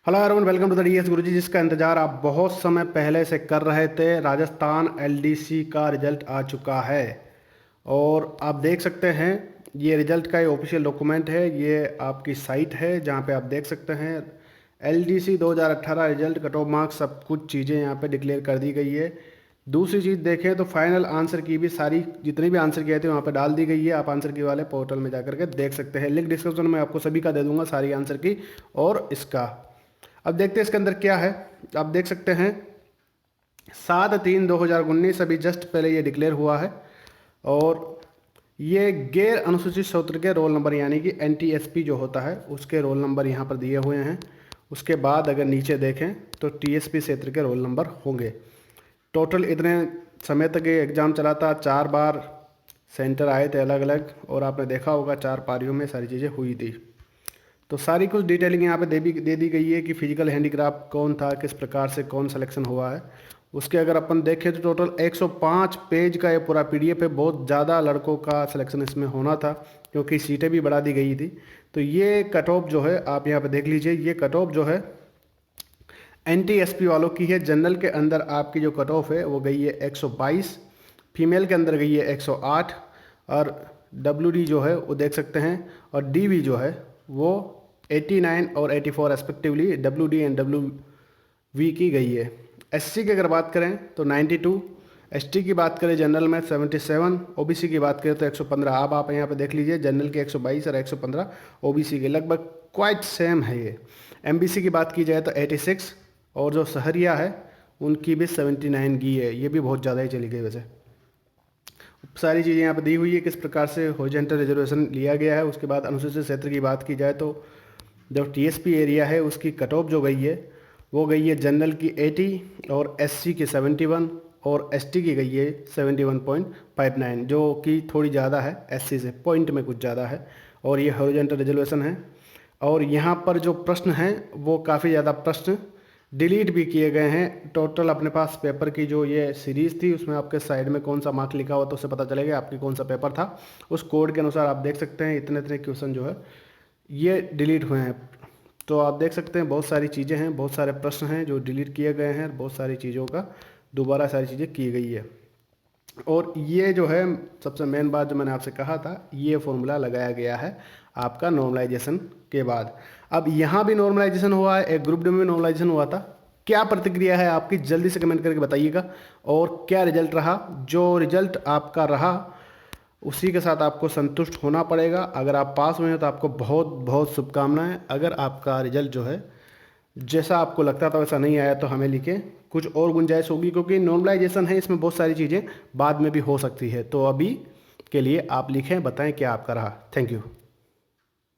Hello everyone, welcome to the DS Guruji. जिसका इंतज़ार आप बहुत समय पहले से कर रहे थे, राजस्थान एलडीसी का रिजल्ट आ चुका है। और आप देख सकते हैं ये रिजल्ट का ऑफिशियल डॉक्यूमेंट है। ये आपकी साइट है जहां पे आप देख सकते हैं LDC 2018 result, cut off marks, सब कुछ चीज़ें यहाँ पे डिक्लेयर कर दी गई है। दूसरी चीज़ देखें तो फाइनल आंसर की भी सारी जितनी भी आंसर किए थे वहाँ पे डाल दी गई है। आप आंसर की वाले पोर्टल में जाकर के देख सकते हैं। लिंक डिस्क्रिप्शन में आपको सभी का दे दूंगा, सारी आंसर की और इसका। अब देखते हैं इसके अंदर क्या है। आप देख सकते हैं 7/3/2019 अभी जस्ट पहले ये डिक्लेयर हुआ है। और ये गैर अनुसूचित क्षेत्र के रोल नंबर यानी कि एनटीएसपी जो होता है उसके रोल नंबर यहाँ पर दिए हुए हैं। उसके बाद अगर नीचे देखें तो टीएसपी क्षेत्र के रोल नंबर होंगे। टोटल इतने समय तक ये एग्ज़ाम चला था, 4 बार सेंटर आए थे अलग अलग, और आपने देखा होगा 4 पारियों में सारी चीज़ें हुई थी। तो सारी कुछ डिटेलिंग यहाँ पे दे दी गई है कि फिजिकल हैंडीक्राफ्ट कौन था, किस प्रकार से कौन सिलेक्शन हुआ है। उसके अगर अपन देखें तो टोटल 105 पेज का ये पूरा पीडीएफ है। बहुत ज़्यादा लड़कों का सिलेक्शन इसमें होना था क्योंकि सीटें भी बढ़ा दी गई थी। तो ये कट ऑफ जो है आप यहाँ पे देख लीजिए, ये कट ऑफ जो है एनटीएसपी वालों की है। जनरल के अंदर आपकी जो कट ऑफ है वो गई है 122, फीमेल के अंदर गई है 108, और डब्ल्यूडी जो है वो देख सकते हैं, और डीवी जो है वो 89 और 84 रेस्पेक्टिवली डब्ल्यूडी एंड डब्ल्यूवी की गई है। एससी की अगर बात करें तो 92, एसटी की बात करें जनरल में 77, ओबीसी की बात करें तो 115। अब आप यहाँ पे देख लीजिए जनरल के 122 और 115 ओबीसी के, लगभग क्वाइट सेम है ये। एमबीसी की बात की जाए तो 86, और जो सहरिया है उनकी भी 79 की है। ये भी बहुत ज़्यादा ही चली गई। वैसे सारी चीज़ें यहाँ पर दी हुई है किस प्रकार से हॉरिजॉन्टल रिजर्वेशन लिया गया है। उसके बाद अनुसूचित क्षेत्र की बात की जाए तो जो टीएसपी एरिया है उसकी कट ऑफ जो गई है वो गई है जनरल की 80 और एससी की 71 और एसटी की गई है 71.59, जो कि थोड़ी ज़्यादा है एससी से, पॉइंट में कुछ ज़्यादा है। और ये हॉरिजॉन्टल रिजर्वेशन है। और यहाँ पर जो प्रश्न हैं वो काफ़ी ज़्यादा प्रश्न डिलीट भी किए गए हैं। टोटल अपने पास पेपर की जो ये सीरीज़ थी उसमें आपके साइड में कौन सा मार्क लिखा हुआ तो उससे पता चलेगा आपकी कौन सा पेपर था। उस कोड के अनुसार आप देख सकते हैं इतने इतने क्वेश्चन जो है ये डिलीट हुए हैं। तो आप देख सकते हैं बहुत सारी चीज़ें हैं, बहुत सारे प्रश्न हैं जो डिलीट किए गए हैं, बहुत सारी चीज़ों का दोबारा सारी चीज़ें की गई है। और ये जो है सबसे मेन बात जो मैंने आपसे कहा था, ये फॉर्मूला लगाया गया है आपका नॉर्मलाइजेशन के बाद। अब यहाँ भी नॉर्मलाइजेशन हुआ है, एक ग्रुप डी में नॉर्मलाइजेशन हुआ था। क्या प्रतिक्रिया है आपकी, जल्दी से कमेंट करके बताइएगा। और क्या रिजल्ट रहा, जो रिजल्ट आपका रहा उसी के साथ आपको संतुष्ट होना पड़ेगा। अगर आप पास हुए हैं तो आपको बहुत बहुत शुभकामनाएं। अगर आपका रिजल्ट जो है जैसा आपको लगता था वैसा नहीं आया तो हमें लिखें, कुछ और गुंजाइश होगी, क्योंकि नॉर्मलाइजेशन है, इसमें बहुत सारी चीज़ें बाद में भी हो सकती है। तो अभी के लिए आप लिखें, बताएं क्या आपका रहा। Thank you.